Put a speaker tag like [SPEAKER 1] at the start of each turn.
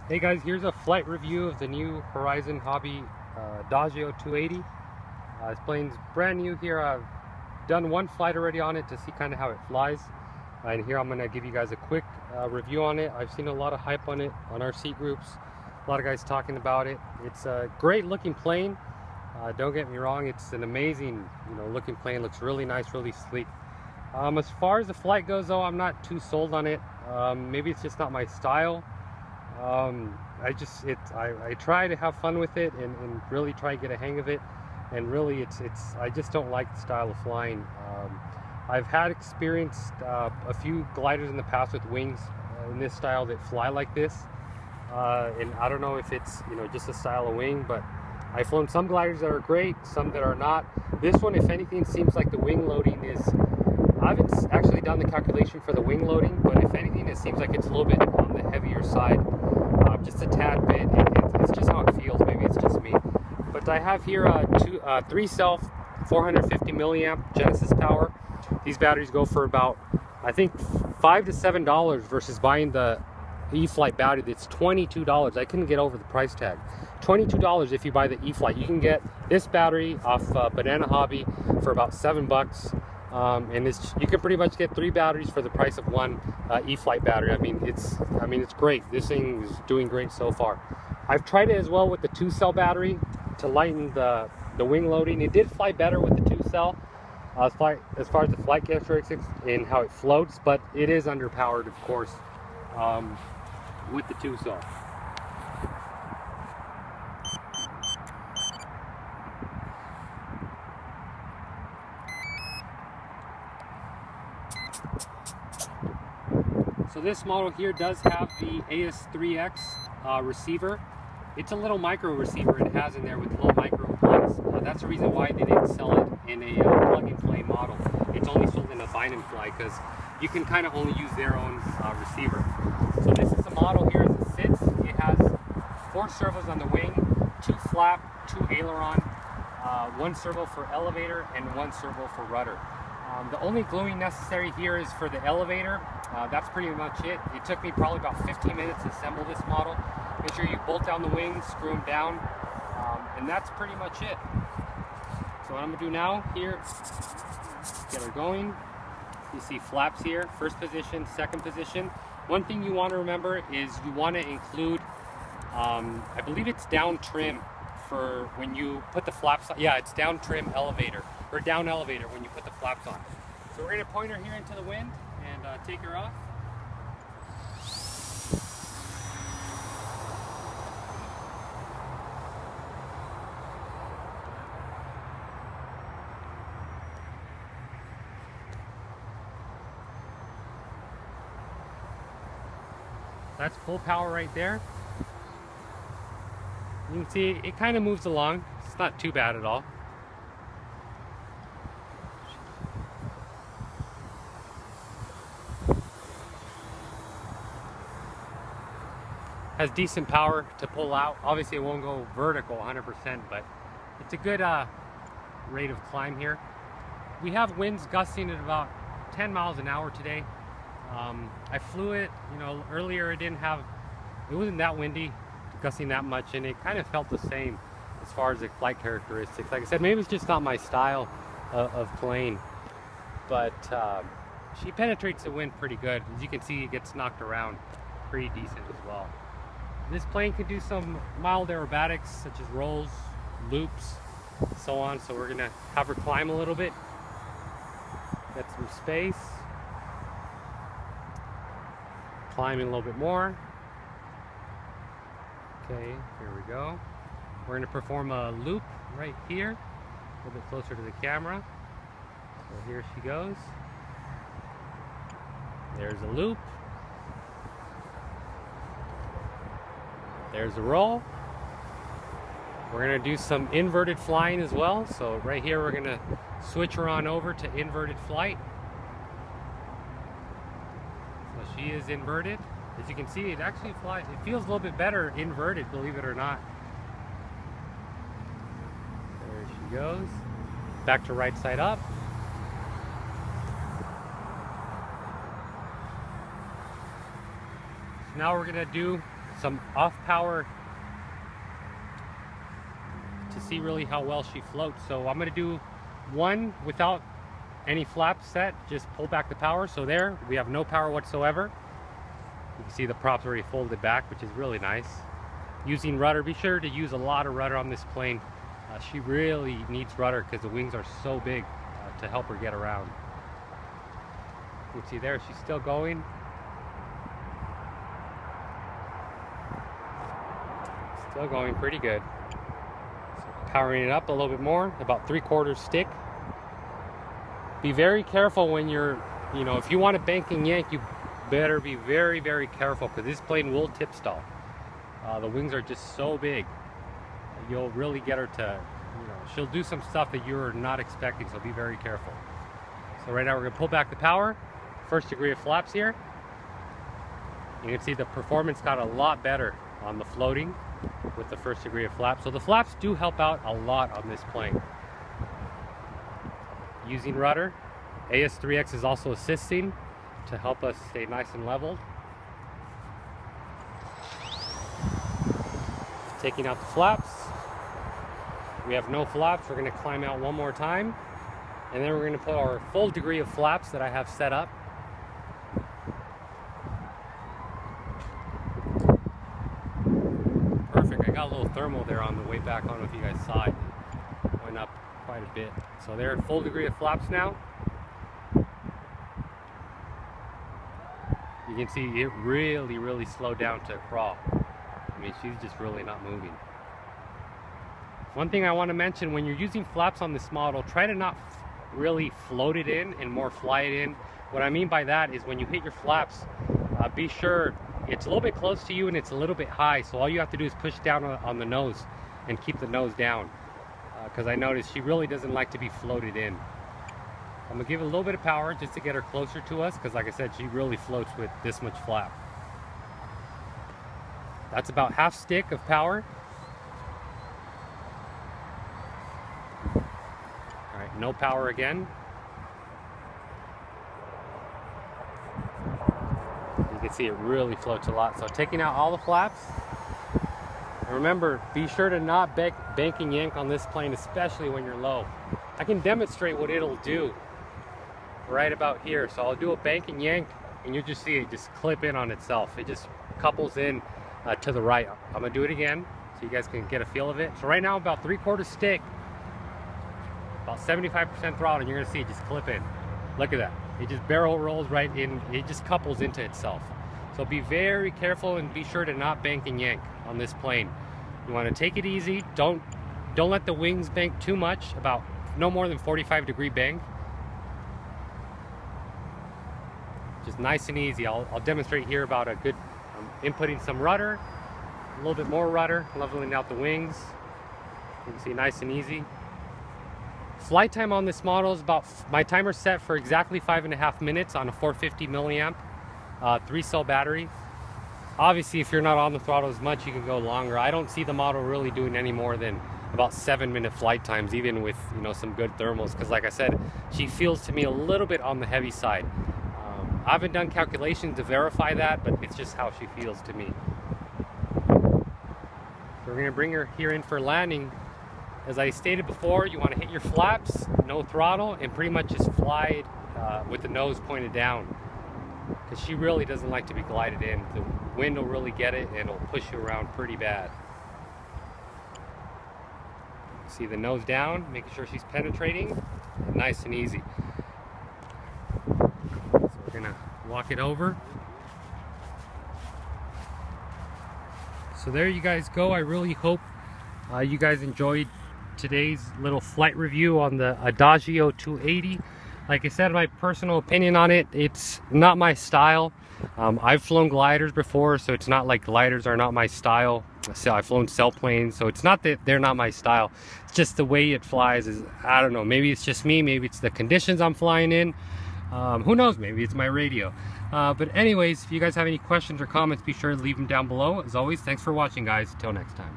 [SPEAKER 1] Hey guys, here's a flight review of the new Horizon Hobby Adagio 280. This plane's brand new here. I've done one flight already on it to see kind of how it flies. And here I'm going to give you guys a quick review on it. I've seen a lot of hype on it on RC groups. A lot of guys talking about it. It's a great looking plane. Don't get me wrong, it's an amazing looking plane. Looks really nice, really sleek. As far as the flight goes though, I'm not too sold on it. Maybe it's just not my style. I try to have fun with it and really try to get a hang of it, and really I just don't like the style of flying. I've had experienced a few gliders in the past with wings in this style that fly like this, and I don't know if it's just a style of wing, but I've flown some gliders that are great, some that are not. This one, if anything, seems like the wing loading is, I haven't actually done the calculation for the wing loading, but if anything, it seems like it's a little bit on the heavier side, just a tad bit. It's just how it feels. Maybe it's just me. But I have here a 3-cell 450 milliamp Genesis power. These batteries go for about, I think, $5 to $7 versus buying the Eflight battery that's $22. I couldn't get over the price tag. $22 if you buy the Eflight. You can get this battery off Banana Hobby for about $7. And you can pretty much get 3 batteries for the price of one Eflight battery. I mean, it's great. This thing is doing great so far. I've tried it as well with the 2-cell battery to lighten the wing loading. It did fly better with the 2-cell as far as the flight characteristics and how it floats, but it is underpowered, of course, with the 2-cell. So this model here does have the AS3X receiver. It's a little micro receiver it has in there with little micro plugs. That's the reason why they didn't sell it in a plug-and-play model. It's only sold in a bind and fly because you can kind of only use their own receiver. So this is the model here as it sits. It has 4 servos on the wing, 2 flap, 2 aileron, 1 servo for elevator, and 1 servo for rudder. The only gluing necessary here is for the elevator. That's pretty much it. It took me probably about 15 minutes to assemble this model. Make sure you bolt down the wings, screw them down, and that's pretty much it. So what I'm going to do now here, get her going. You see flaps here, first position, second position. One thing you want to remember is you want to include, I believe it's down trim for when you put the flaps on. Yeah, it's down trim elevator, or down elevator when you put the flaps on. So we're going to point her here into the wind and take her off. That's full power right there. You can see it kind of moves along. It's not too bad at all. Has decent power to pull out. Obviously it won't go vertical 100%, but it's a good rate of climb here. We have winds gusting at about 10 miles an hour today. I flew it, earlier it wasn't that windy, gusting that much, and it kind of felt the same as far as the flight characteristics. Like I said, maybe it's just not my style of plane, but she penetrates the wind pretty good. As you can see, it gets knocked around pretty decent as well. This plane can do some mild aerobatics such as rolls, loops, so on. So we're gonna have her climb a little bit, get some space, climbing a little bit more. Okay, here we go. We're gonna perform a loop right here, a little bit closer to the camera. So here she goes. There's a loop. There's a roll. We're gonna do some inverted flying as well. So right here, we're gonna switch her on over to inverted flight. So she is inverted. As you can see, it actually flies. It feels a little bit better inverted, believe it or not. There she goes. Back to right side up. Now we're gonna do some off power to see really how well she floats. So I'm going to do one without any flaps set, just pull back the power. So there, we have no power whatsoever. You can see the props already folded back, which is really nice. Using rudder, be sure to use a lot of rudder on this plane. She really needs rudder because the wings are so big to help her get around. You can see there, she's still going. Still going pretty good. So powering it up a little bit more, about 3/4 stick. Be very careful when you're, if you want to bank and yank, you better be very, very careful because this plane will tip stall. The wings are just so big. You'll really get her to, she'll do some stuff that you're not expecting, so be very careful. So right now we're going to pull back the power. First degree of flaps here. You can see the performance got a lot better on the floating with the first degree of flaps. So the flaps do help out a lot on this plane. Using rudder, AS3X is also assisting to help us stay nice and leveled. Taking out the flaps. We have no flaps. We're going to climb out one more time, and then we're going to put our full degree of flaps that I have set up. Perfect. I got a little thermal there on the way back. I don't know if you guys saw it. It went up quite a bit. So there, full degree of flaps now. You can see it really, really slowed down to a crawl. I mean, she's just really not moving. One thing I want to mention, when you're using flaps on this model, try to not really float it in and more fly it in. What I mean by that is when you hit your flaps, be sure it's a little bit close to you and it's a little bit high. So all you have to do is push down on the nose and keep the nose down. Because I noticed she really doesn't like to be floated in. I'm going to give it a little bit of power just to get her closer to us, because like I said, she really floats with this much flap. That's about half stick of power. Alright, no power again. You can see it really floats a lot. So taking out all the flaps. And remember, be sure to not bank and yank on this plane, especially when you're low. I can demonstrate what it'll do right about here. So I'll do a bank and yank, and you'll just see it just clip in on itself. It just couples in to the right. I'm gonna do it again so you guys can get a feel of it. So right now, about 3/4 stick, about 75% throttle, and you're gonna see it just clip in. Look at that. It just barrel rolls right in. It just couples into itself. So be very careful and be sure to not bank and yank on this plane. You want to take it easy. Don't let the wings bank too much. About no more than 45-degree bank. Just nice and easy. I'll demonstrate here about a good inputting some rudder, a little bit more rudder, leveling out the wings. You can see nice and easy. Flight time on this model is about, my timer's set for exactly 5.5 minutes on a 450 milliamp 3-cell battery. Obviously, if you're not on the throttle as much, you can go longer. I don't see the model really doing any more than about 7-minute flight times, even with some good thermals, because like I said, she feels to me a little bit on the heavy side. I haven't done calculations to verify that, but it's just how she feels to me. So we're going to bring her here in for landing. As I stated before, you want to hit your flaps, no throttle, and pretty much just fly with the nose pointed down, because she really doesn't like to be glided in. The wind will really get it and it'll push you around pretty bad. See the nose down, making sure she's penetrating, nice and easy. So we're gonna walk it over. So there you guys go. I really hope you guys enjoyed today's little flight review on the Adagio 280. Like I said, my personal opinion on it, it's not my style. I've flown gliders before, so it's not like gliders are not my style. So I've flown sailplanes, so it's not that they're not my style. It's just the way it flies is, I don't know, maybe it's just me, maybe it's the conditions I'm flying in. Who knows, maybe it's my radio. But anyways, if you guys have any questions or comments, be sure to leave them down below. As always, thanks for watching, guys. Till next time.